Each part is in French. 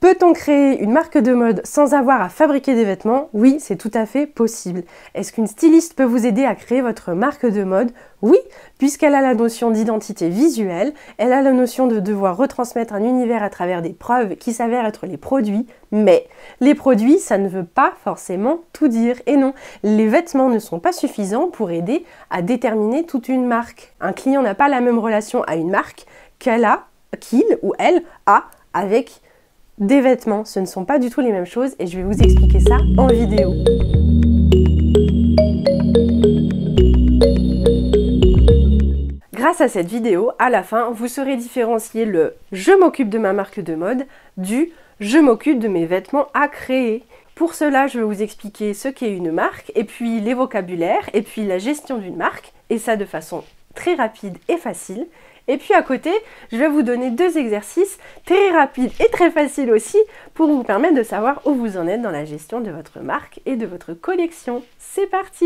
Peut-on créer une marque de mode sans avoir à fabriquer des vêtements? Oui, c'est tout à fait possible. Est-ce qu'une styliste peut vous aider à créer votre marque de mode? Oui, puisqu'elle a la notion d'identité visuelle, elle a la notion de devoir retransmettre un univers à travers des preuves qui s'avèrent être les produits, mais les produits, ça ne veut pas forcément tout dire. Et non, les vêtements ne sont pas suffisants pour aider à déterminer toute une marque. Un client n'a pas la même relation à une marque qu'il ou elle a avec des vêtements. Ce ne sont pas du tout les mêmes choses et je vais vous expliquer ça en vidéo. Grâce à cette vidéo, à la fin, vous saurez différencier le « je m'occupe de ma marque de mode » du « je m'occupe de mes vêtements à créer ». Pour cela, je vais vous expliquer ce qu'est une marque, et puis les vocabulaires, et puis la gestion d'une marque, et ça de façon très rapide et facile. Et puis à côté, je vais vous donner 2 exercices très rapides et très faciles aussi pour vous permettre de savoir où vous en êtes dans la gestion de votre marque et de votre collection. C'est parti!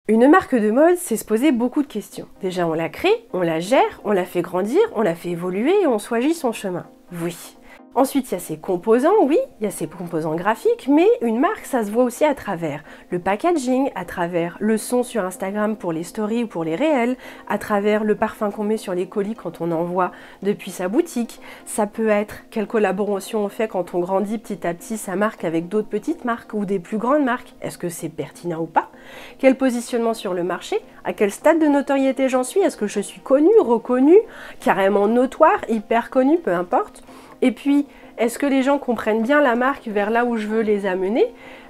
Une marque de mode, c'est se poser beaucoup de questions. Déjà, on la crée, on la gère, on la fait grandir, on la fait évoluer et on choisit son chemin. Oui. Ensuite, il y a ses composants, oui, il y a ses composants graphiques, mais une marque, ça se voit aussi à travers le packaging, à travers le son sur Instagram pour les stories ou pour les réels, à travers le parfum qu'on met sur les colis quand on envoie depuis sa boutique. Ça peut être quelle collaboration on fait quand on grandit petit à petit sa marque avec d'autres petites marques ou des plus grandes marques. Est-ce que c'est pertinent ou pas? Quel positionnement sur le marché? À quel stade de notoriété j'en suis? Est-ce que je suis connue, reconnue, carrément notoire, hyper connue, peu importe? Et puis, est-ce que les gens comprennent bien la marque vers là où je veux les amener?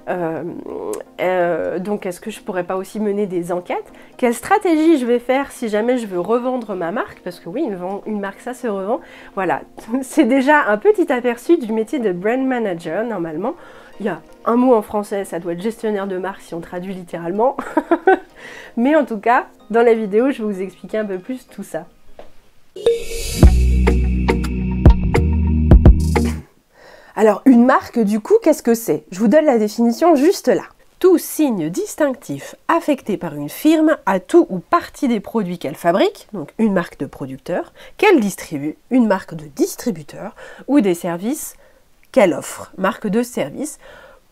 Donc, est-ce que je pourrais pas aussi mener des enquêtes? Quelle stratégie je vais faire si jamais je veux revendre ma marque? Parce que oui, une marque, ça se revend. Voilà, c'est déjà un petit aperçu du métier de brand manager, normalement. Il y a un mot en français, ça doit être gestionnaire de marque si on traduit littéralement. Mais en tout cas, dans la vidéo, je vais vous expliquer un peu plus tout ça. Alors, une marque, du coup, qu'est-ce que c'est? Je vous donne la définition juste là. Tout signe distinctif affecté par une firme à tout ou partie des produits qu'elle fabrique, donc une marque de producteur, qu'elle distribue, une marque de distributeur, ou des services qu'elle offre, marque de service.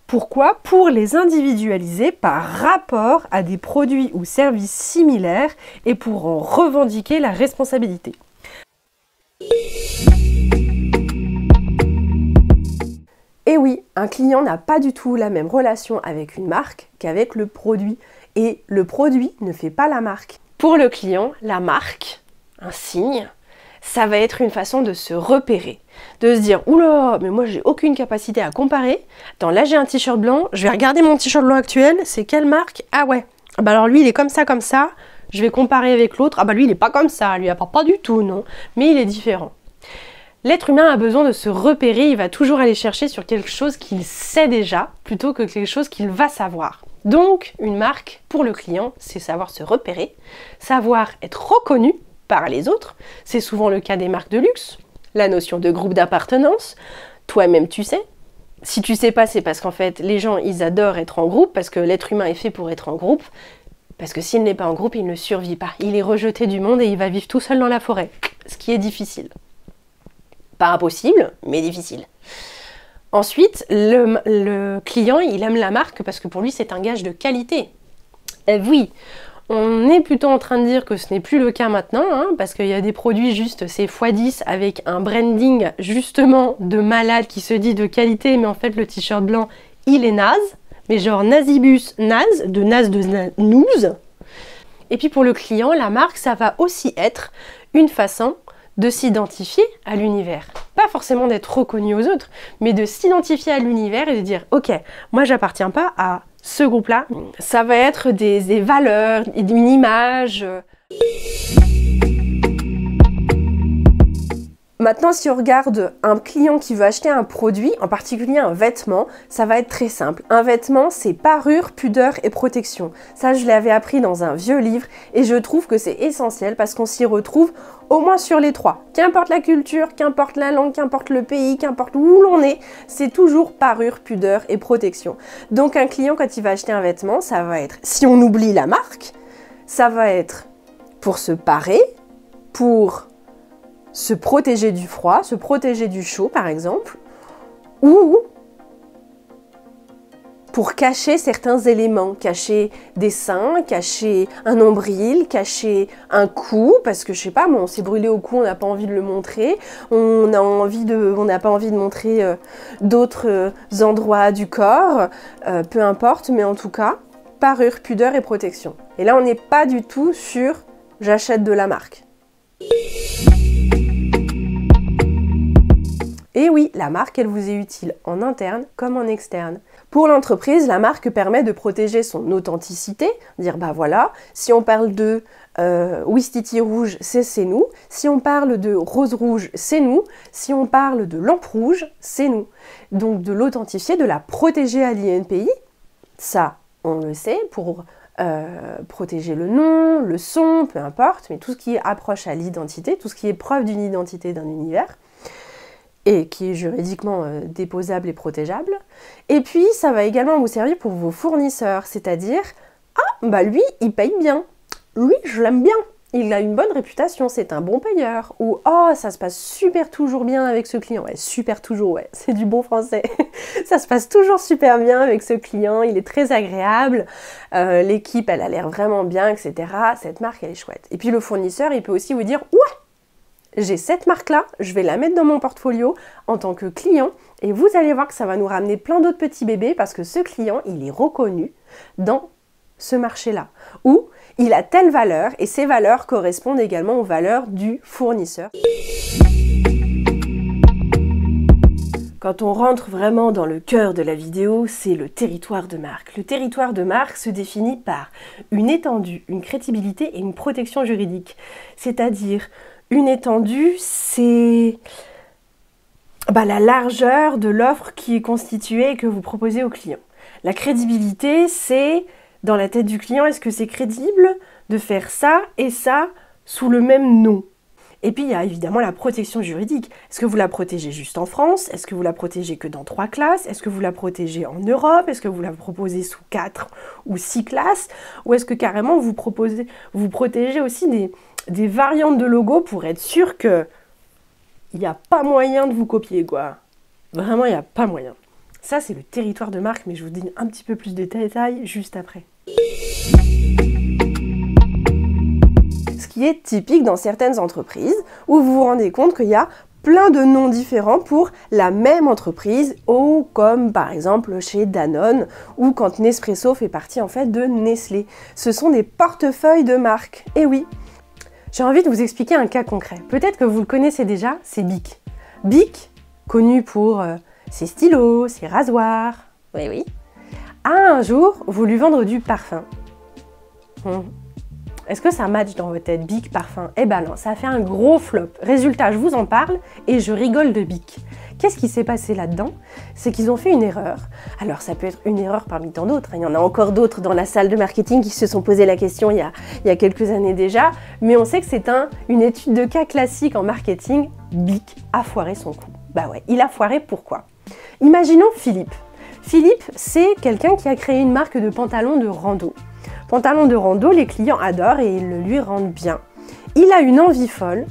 Pourquoi? Pour les individualiser par rapport à des produits ou services similaires et pour en revendiquer la responsabilité. Et oui, un client n'a pas du tout la même relation avec une marque qu'avec le produit. Et le produit ne fait pas la marque. Pour le client, la marque, un signe, ça va être une façon de se repérer. De se dire, oula, mais moi j'ai aucune capacité à comparer. Attends, là j'ai un t-shirt blanc, je vais regarder mon t-shirt blanc actuel, c'est quelle marque? Ah ouais, ah bah alors lui il est comme ça, je vais comparer avec l'autre, ah bah lui il est pas comme ça, lui il pas du tout, non, mais il est différent. L'être humain a besoin de se repérer, il va toujours aller chercher sur quelque chose qu'il sait déjà, plutôt que quelque chose qu'il va savoir. Donc, une marque, pour le client, c'est savoir se repérer, savoir être reconnu par les autres, c'est souvent le cas des marques de luxe, la notion de groupe d'appartenance, toi-même tu sais. Si tu sais pas, c'est parce qu'en fait, les gens, ils adorent être en groupe, parce que l'être humain est fait pour être en groupe, parce que s'il n'est pas en groupe, il ne survit pas. Il est rejeté du monde et il va vivre tout seul dans la forêt, ce qui est difficile. Pas impossible, mais difficile. Ensuite, le client, il aime la marque parce que pour lui, c'est un gage de qualité. Et oui, on est plutôt en train de dire que ce n'est plus le cas maintenant, hein, parce qu'il y a des produits juste, c'est x10 avec un branding justement de malade qui se dit de qualité, mais en fait, le t-shirt blanc, il est naze. Mais genre nazibus, naze de nouse. Et puis pour le client, la marque, ça va aussi être une façon de s'identifier à l'univers. Pas forcément d'être reconnu aux autres, mais de s'identifier à l'univers et de dire « Ok, moi j'appartiens pas à ce groupe-là. » Ça va être des valeurs, une image. Maintenant, si on regarde un client qui veut acheter un produit, en particulier un vêtement, ça va être très simple. Un vêtement, c'est parure, pudeur et protection. Ça, je l'avais appris dans un vieux livre et je trouve que c'est essentiel parce qu'on s'y retrouve au moins sur les 3. Qu'importe la culture, qu'importe la langue, qu'importe le pays, qu'importe où l'on est, c'est toujours parure, pudeur et protection. Donc un client, quand il va acheter un vêtement, ça va être, si on oublie la marque, ça va être pour se parer, pour se protéger du froid, se protéger du chaud par exemple, ou pour cacher certains éléments, cacher des seins, cacher un nombril, cacher un cou, parce que je sais pas, on s'est brûlé au cou, on n'a pas envie de le montrer, on n'a pas envie de montrer d'autres endroits du corps, peu importe, mais en tout cas, parure, pudeur et protection. Et là, on n'est pas du tout sur « j'achète de la marque ». Et oui, la marque, elle vous est utile en interne comme en externe. Pour l'entreprise, la marque permet de protéger son authenticité, dire bah voilà, si on parle de Ouistiti rouge, c'est nous, si on parle de rose rouge, c'est nous, si on parle de lampe rouge, c'est nous. Donc de l'authentifier, de la protéger à l'INPI, ça, on le sait, pour protéger le nom, le son, peu importe, mais tout ce qui approche à l'identité, tout ce qui est preuve d'une identité d'un univers, et qui est juridiquement déposable et protégeable. Et puis, ça va également vous servir pour vos fournisseurs, c'est-à-dire « Ah, bah lui, il paye bien. Lui, je l'aime bien. Il a une bonne réputation, c'est un bon payeur. » Ou « Oh, ça se passe super toujours bien avec ce client. » Ouais, super toujours, ouais, c'est du bon français. Ça se passe toujours super bien avec ce client, il est très agréable, l'équipe, elle a l'air vraiment bien, etc. Cette marque, elle est chouette. Et puis le fournisseur, il peut aussi vous dire « Ouais, j'ai cette marque-là, je vais la mettre dans mon portfolio en tant que client et vous allez voir que ça va nous ramener plein d'autres petits bébés parce que ce client, il est reconnu dans ce marché-là. Ou il a telle valeur et ces valeurs correspondent également aux valeurs du fournisseur. Quand on rentre vraiment dans le cœur de la vidéo, c'est le territoire de marque. Le territoire de marque se définit par une étendue, une crédibilité et une protection juridique. C'est-à-dire une étendue, c'est la largeur de l'offre qui est constituée et que vous proposez au client. La crédibilité, c'est dans la tête du client, est-ce que c'est crédible de faire ça et ça sous le même nom? Et puis il y a évidemment la protection juridique. Est-ce que vous la protégez juste en France? Est-ce que vous la protégez que dans 3 classes? Est-ce que vous la protégez en Europe? Est-ce que vous la proposez sous 4 ou 6 classes? Ou est-ce que carrément vous protégez aussi des variantes de logo pour être sûr que il n'y a pas moyen de vous copier, quoi. Vraiment, il n'y a pas moyen. Ça, c'est le territoire de marque, mais je vous donne un petit peu plus de détails juste après. Ce qui est typique dans certaines entreprises, où vous vous rendez compte qu'il y a plein de noms différents pour la même entreprise, ou comme par exemple chez Danone, ou quand Nespresso fait partie en fait de Nestlé. Ce sont des portefeuilles de marque. Et oui, j'ai envie de vous expliquer un cas concret. Peut-être que vous le connaissez déjà, c'est Bic. Bic, connu pour ses stylos, ses rasoirs, oui, a un jour voulu vendre du parfum. Est-ce que ça match dans votre tête, Bic, parfum? Eh ben non, ça a fait un gros flop. Résultat, je vous en parle et je rigole de Bic. Qu'est-ce qui s'est passé là-dedans? C'est qu'ils ont fait une erreur. Alors ça peut être une erreur parmi tant d'autres. Il y en a encore d'autres dans la salle de marketing qui se sont posé la question il y a quelques années déjà. Mais on sait que c'est une étude de cas classique en marketing. Bic a foiré son coup. Bah ouais, il a foiré, pourquoi? Imaginons Philippe. Philippe, c'est quelqu'un qui a créé une marque de pantalons de rando. Pantalons de rando, les clients adorent et ils le lui rendent bien. Il a une envie folle,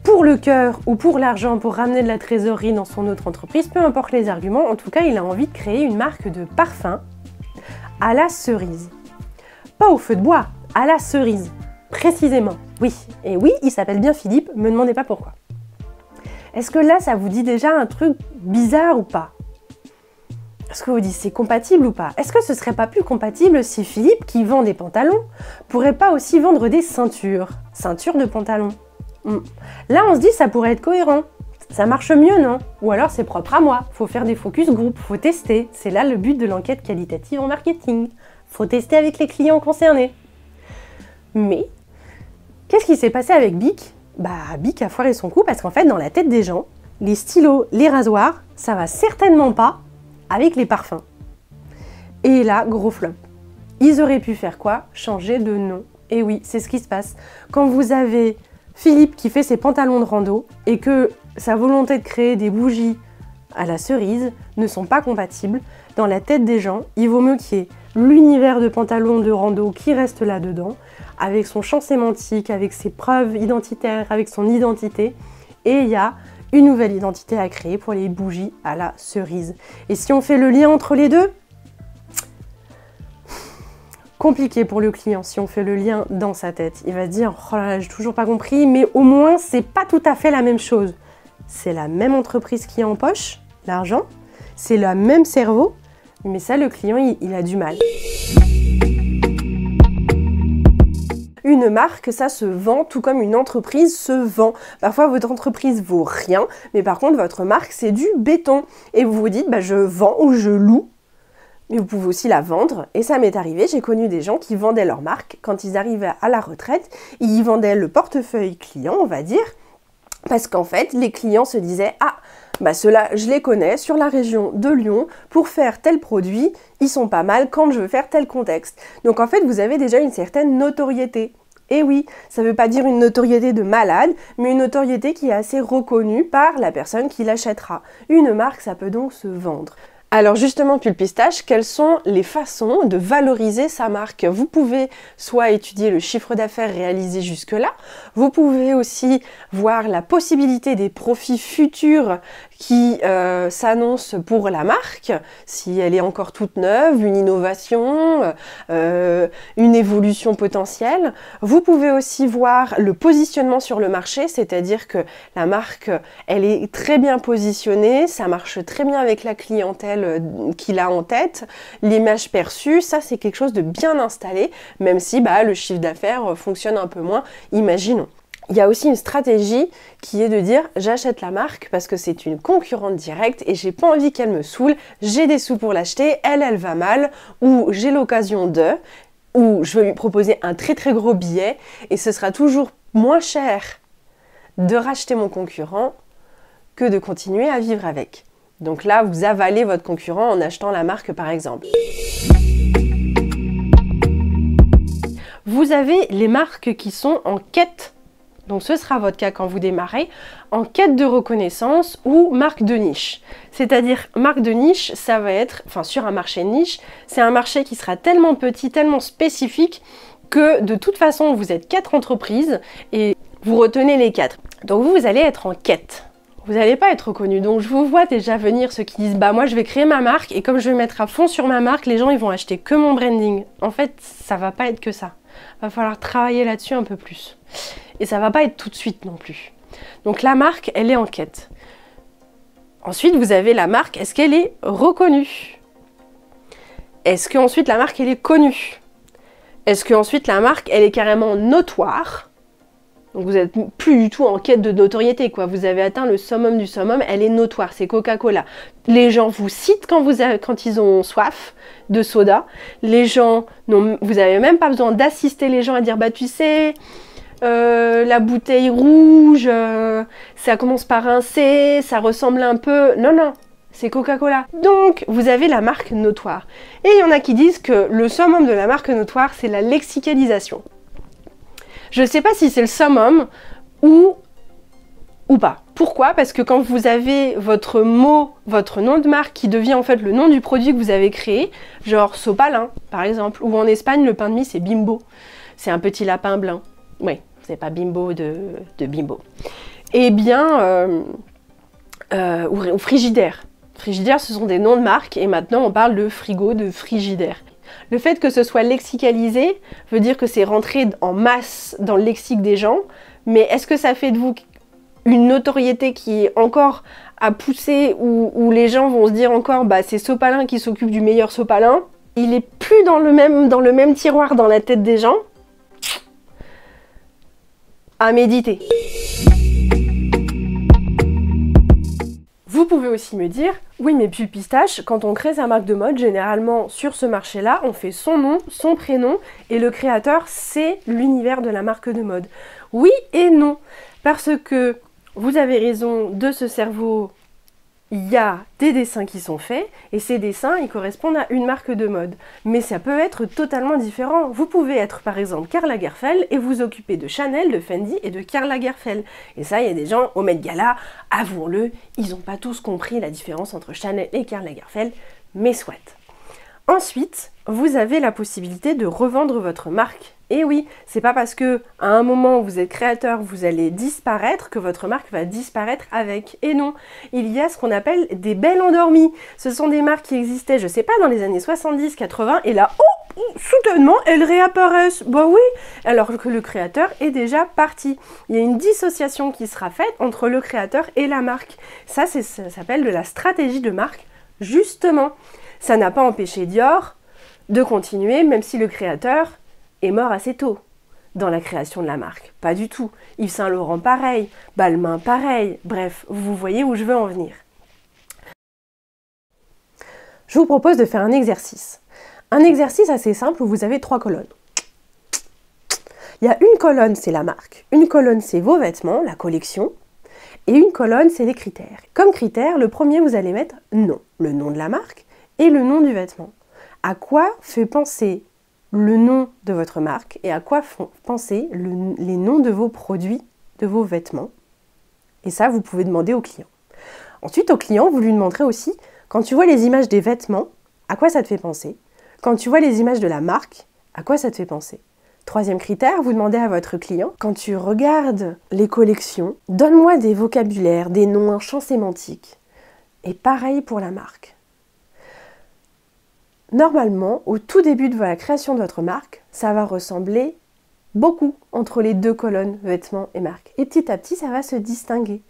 pour le cœur ou pour l'argent, pour ramener de la trésorerie dans son autre entreprise, peu importe les arguments, en tout cas, il a envie de créer une marque de parfum à la cerise. Pas au feu de bois, à la cerise, précisément. Oui, et oui, il s'appelle bien Philippe, me demandez pas pourquoi. Est-ce que là, ça vous dit déjà un truc bizarre ou pas? Est-ce que vous dites c'est compatible ou pas? Est-ce que ce serait pas plus compatible si Philippe, qui vend des pantalons, pourrait pas aussi vendre des ceintures? Ceintures de pantalons. Là, on se dit ça pourrait être cohérent. Ça marche mieux, non? Ou alors c'est propre à moi. Faut faire des focus group, faut tester. C'est là le but de l'enquête qualitative en marketing. Faut tester avec les clients concernés. Mais, qu'est-ce qui s'est passé avec Bic? Bic a foiré son coup parce qu'en fait, dans la tête des gens, les stylos, les rasoirs, ça va certainement pas avec les parfums. Et là, gros flop. Ils auraient pu faire quoi? Changer de nom. Et oui, c'est ce qui se passe. Quand vous avez Philippe qui fait ses pantalons de rando et que sa volonté de créer des bougies à la cerise ne sont pas compatibles, dans la tête des gens, il vaut mieux qu'il y ait l'univers de pantalon de rando qui reste là-dedans, avec son champ sémantique, avec ses preuves identitaires, avec son identité. Et il y a une nouvelle identité à créer pour les bougies à la cerise. Et si on fait le lien entre les deux, compliqué pour le client si on fait le lien dans sa tête. Il va se dire « Oh là là, j'ai toujours pas compris », mais au moins, c'est pas tout à fait la même chose. C'est la même entreprise qui empoche l'argent, c'est le même cerveau, mais ça, le client, il a du mal. Une marque, ça se vend tout comme une entreprise se vend. Parfois, votre entreprise vaut rien, mais par contre, votre marque, c'est du béton. Et vous vous dites, bah, je vends ou je loue. Mais vous pouvez aussi la vendre. Et ça m'est arrivé, j'ai connu des gens qui vendaient leur marque. Quand ils arrivaient à la retraite, ils vendaient le portefeuille client, on va dire. Parce qu'en fait, les clients se disaient « Ah, bah ceux-là, je les connais sur la région de Lyon, pour faire tel produit, ils sont pas mal quand je veux faire tel contexte. » Donc en fait, vous avez déjà une certaine notoriété. Et oui, ça ne veut pas dire une notoriété de malade, mais une notoriété qui est assez reconnue par la personne qui l'achètera. Une marque, ça peut donc se vendre. Alors justement, Pulpistache, quelles sont les façons de valoriser sa marque? Vous pouvez soit étudier le chiffre d'affaires réalisé jusque-là, vous pouvez aussi voir la possibilité des profits futurs qui s'annoncent pour la marque, si elle est encore toute neuve, une innovation, une évolution potentielle. Vous pouvez aussi voir le positionnement sur le marché, c'est-à-dire que la marque, elle est très bien positionnée, ça marche très bien avec la clientèle qu'il a en tête, l'image perçue, ça c'est quelque chose de bien installé, même si le chiffre d'affaires fonctionne un peu moins, imaginons. Il y a aussi une stratégie qui est de dire j'achète la marque parce que c'est une concurrente directe et j'ai pas envie qu'elle me saoule, j'ai des sous pour l'acheter, elle va mal, ou j'ai l'occasion de, ou je vais lui proposer un très très gros billet et ce sera toujours moins cher de racheter mon concurrent que de continuer à vivre avec. Donc là, vous avalez votre concurrent en achetant la marque par exemple. Vous avez les marques qui sont en quête. Donc ce sera votre cas quand vous démarrez, en quête de reconnaissance ou marque de niche. C'est-à-dire marque de niche, ça va être, sur un marché de niche, c'est un marché qui sera tellement petit, tellement spécifique que de toute façon vous êtes 4 entreprises et vous retenez les 4. Donc vous allez être en quête. Vous n'allez pas être reconnu. Donc je vous vois déjà venir ceux qui disent moi je vais créer ma marque et comme je vais mettre à fond sur ma marque, les gens ils vont acheter que mon branding. En fait, ça va pas être que ça. Va falloir travailler là-dessus un peu plus. Et ça va pas être tout de suite non plus. Donc la marque, elle est en quête. Ensuite, vous avez la marque, est-ce qu'elle est reconnue? Est-ce qu'ensuite la marque, elle est connue? Est-ce qu'ensuite la marque, elle est carrément notoire? Donc vous n'êtes plus du tout en quête de notoriété, quoi. Vous avez atteint le summum du summum, elle est notoire, c'est Coca-Cola. Les gens vous citent quand ils ont soif de soda. Les gens, vous n'avez même pas besoin d'assister les gens à dire tu sais, la bouteille rouge, ça commence par un C, ça ressemble un peu... Non, c'est Coca-Cola. Donc, vous avez la marque notoire. Et il y en a qui disent que le summum de la marque notoire, c'est la lexicalisation. Je ne sais pas si c'est le summum ou pas. Pourquoi? Parce que quand vous avez votre mot, votre nom de marque qui devient en fait le nom du produit que vous avez créé, genre sopalin par exemple, ou en Espagne le pain de mie c'est bimbo, c'est un petit lapin blanc. Oui, c'est pas bimbo de bimbo. Eh bien, ou frigidaire. Frigidaire, ce sont des noms de marque et maintenant on parle de frigo, de frigidaire. Le fait que ce soit lexicalisé veut dire que c'est rentré en masse dans le lexique des gens, mais est-ce que ça fait de vous une notoriété qui est encore à pousser, où les gens vont se dire encore c'est Sopalin qui s'occupe du meilleur sopalin? Il est plus dans le même tiroir dans la tête des gens? À méditer. Vous pouvez aussi me dire, oui mais Pulpistache, quand on crée sa marque de mode, généralement sur ce marché-là, on fait son nom, son prénom, et le créateur, c'est l'univers de la marque de mode. Oui et non, parce que vous avez raison de ce cerveau, il y a des dessins qui sont faits, et ces dessins, ils correspondent à une marque de mode. Mais ça peut être totalement différent. Vous pouvez être par exemple Karl Lagerfeld et vous occuper de Chanel, de Fendi et de Karl Lagerfeld. Et ça, il y a des gens au Met Gala, avouons-le, ils n'ont pas tous compris la différence entre Chanel et Karl Lagerfeld, mais soit. Ensuite, vous avez la possibilité de revendre votre marque. Et oui, c'est pas parce que à un moment où vous êtes créateur, vous allez disparaître que votre marque va disparaître avec. Et non, il y a ce qu'on appelle des belles endormies. Ce sont des marques qui existaient, je sais pas, dans les années 70, 80, et là, oh, soudainement, elles réapparaissent. Bah oui, alors que le créateur est déjà parti. Il y a une dissociation qui sera faite entre le créateur et la marque. Ça s'appelle de la stratégie de marque, justement. Ça n'a pas empêché Dior de continuer, même si le créateur est mort assez tôt dans la création de la marque. Pas du tout. Yves Saint Laurent, pareil. Balmain, pareil. Bref, vous voyez où je veux en venir. Je vous propose de faire un exercice. Un exercice assez simple où vous avez 3 colonnes. Il y a une colonne, c'est la marque. Une colonne, c'est vos vêtements, la collection. Et une colonne, c'est les critères. Comme critère, le premier, vous allez mettre nom. Le nom de la marque et le nom du vêtement. À quoi fait penser le nom de votre marque et à quoi font penser les noms de vos produits, de vos vêtements. Et ça, vous pouvez demander au client. Ensuite, au client, vous lui demanderez aussi, quand tu vois les images des vêtements, à quoi ça te fait penser? Quand tu vois les images de la marque, à quoi ça te fait penser? Troisième critère, vous demandez à votre client, quand tu regardes les collections, donne-moi des vocabulaires, des noms, un champ sémantique. Et pareil pour la marque. Normalement, au tout début de la création de votre marque, ça va ressembler beaucoup entre les 2 colonnes, vêtements et marque. Et petit à petit, ça va se distinguer.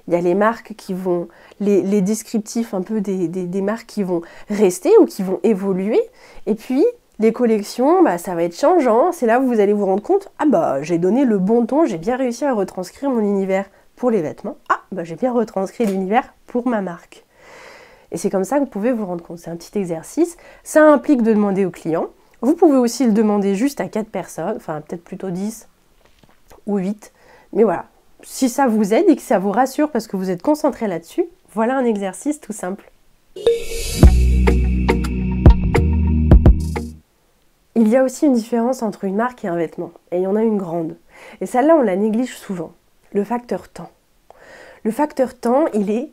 Il y a les marques qui vont, les descriptifs un peu des marques qui vont rester ou qui vont évoluer. Et puis, les collections, ça va être changeant. C'est là où vous allez vous rendre compte, j'ai donné le bon ton, j'ai bien réussi à retranscrire mon univers pour les vêtements. J'ai bien retranscrit l'univers pour ma marque. Et c'est comme ça que vous pouvez vous rendre compte. C'est un petit exercice. Ça implique de demander au client. Vous pouvez aussi le demander juste à 4 personnes, enfin peut-être plutôt 10 ou 8. Mais voilà, si ça vous aide et que ça vous rassure parce que vous êtes concentré là-dessus, voilà un exercice tout simple. Il y a aussi une différence entre une marque et un vêtement. Et il y en a une grande. Et celle-là, on la néglige souvent. Le facteur temps. Le facteur temps, il est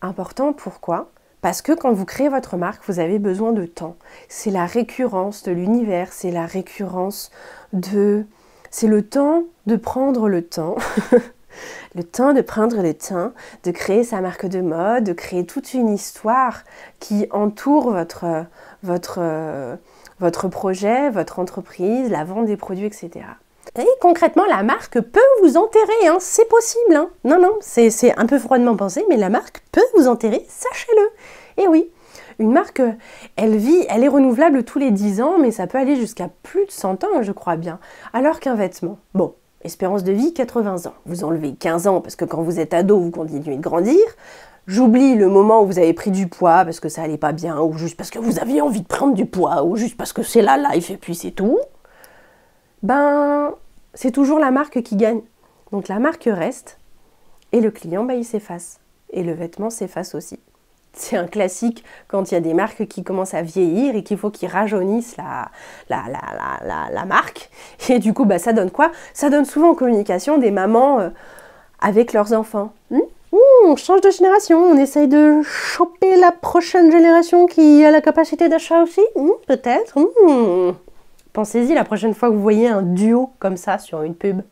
important. Pourquoi ? Parce que quand vous créez votre marque, vous avez besoin de temps. C'est la récurrence de l'univers, c'est la récurrence de... C'est le temps de prendre le temps, le temps de prendre le temps, de créer sa marque de mode, de créer toute une histoire qui entoure votre projet, votre entreprise, la vente des produits, etc. Et concrètement, la marque peut vous enterrer, hein, c'est possible. Hein. Non, c'est un peu froidement pensé, mais la marque peut vous enterrer, sachez-le. Et oui, une marque, elle est renouvelable tous les 10 ans, mais ça peut aller jusqu'à plus de 100 ans, je crois bien. Alors qu'un vêtement, bon, espérance de vie, 80 ans. Vous enlevez 15 ans, parce que quand vous êtes ado, vous continuez de grandir. J'oublie le moment où vous avez pris du poids parce que ça allait pas bien, ou juste parce que vous aviez envie de prendre du poids, ou juste parce que c'est la life et puis c'est tout. C'est toujours la marque qui gagne. Donc la marque reste et le client, il s'efface. Et le vêtement s'efface aussi. C'est un classique quand il y a des marques qui commencent à vieillir et qu'il faut qu'ils rajeunissent la marque. Et du coup, ça donne quoi? Ça donne souvent en communication des mamans avec leurs enfants. On change de génération, on essaye de choper la prochaine génération qui a la capacité d'achat aussi. Peut-être. Pensez-y la prochaine fois que vous voyez un duo comme ça sur une pub.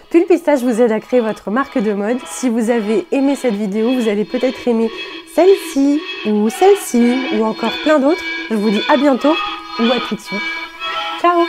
Pulpistache vous aide à créer votre marque de mode. Si vous avez aimé cette vidéo, vous allez peut-être aimer celle-ci ou celle-ci ou encore plein d'autres. Je vous dis à bientôt ou à tout de suite. Ciao!